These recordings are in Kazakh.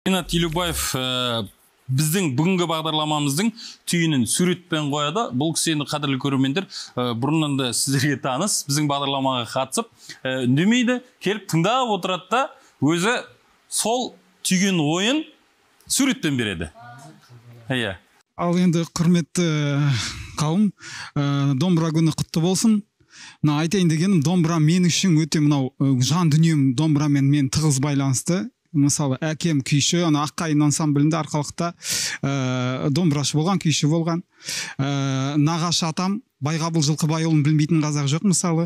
Ринат Елубаев біздің бүгінгі бағдарламамыздың түйінін суретпен қояды. Бұл кісі енді қадірлі көрермендер, бұрыннан да сіздерге таныс, біздің бағдарламаға қатысып, үндемейді, келіп тыңдап отырады да, өзі сол түйген ойын суретпен береді. Ал енді құрметті қауым, домбыра күні құтты болсын. Айтайын дегенім, домбыра мен үшін өте мынау жан дүнием домбырамен мен тығыз байланысты. Мысалы, әкем күйші, Аққайын ансамблінде арқалықта домбырашы болған, күйші болған. Нағашы атам Байғабыл Жылқыбайұлын білмейтін қазақ жоқ, мысалы.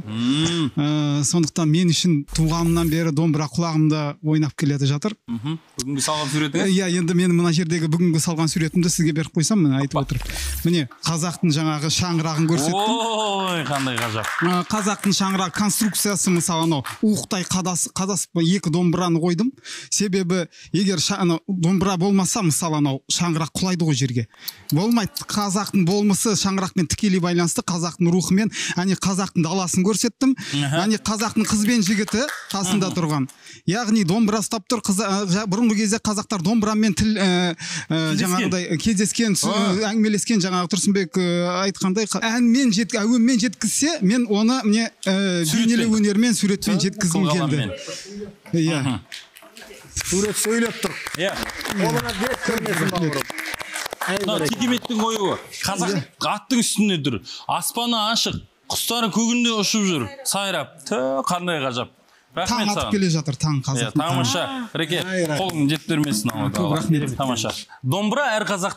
Сондықтан мен үшін туғанымнан бері домбыра құлағымда ойнап келеді жатыр. Бүгінгі салған суретіңіз? Иә, енді мен мына жердегі бүгінгі салған суретімді сізге беріп қойсам, міне айтып отыр. Міне, қазақтың жаңағы шаңырағын көрсеттім. Ой, қандай ғажап. Қазақтың шаңырақ конструкциясы, мысалы, анау уықтай қадасып екі домбыраны қойдым. Себебі, егер домбыра болмаса, мысалы, анау шаңырақ құлайды ғой жерге. Болмайды. Қазақтың болмысы шаңырақпен тікелей байланысты, қазақтың рухымен, қазақтың даласын көрсеттім. Қазақтың қыз бен жігіті қасында тұрған. Яғни домбыра ұстап тұр. Бұрынғы кезде қазақтар домбырамен тіл жаңағыдай кездескен, әңгімелескен, жаңағы Тұрсынбек айтқандай, әуенмен жеткізсе, мен оны бейнелеу өнермен, суретпен жеткізгім келді. Иә. Сурет сөйлеп тұр. Олына бет көрмесін бауырым. Текеметтің ойы қазақ аттың үстінде тұр. Аспаны ашық, құстары көгінде ұшып жүр. Сайрап. Қандай ғажап. Таң атып келе жатыр, таң қазақ. Тамаша. Реке, қолың жеп бермесін. Тамаша. Домбыра әр қазақ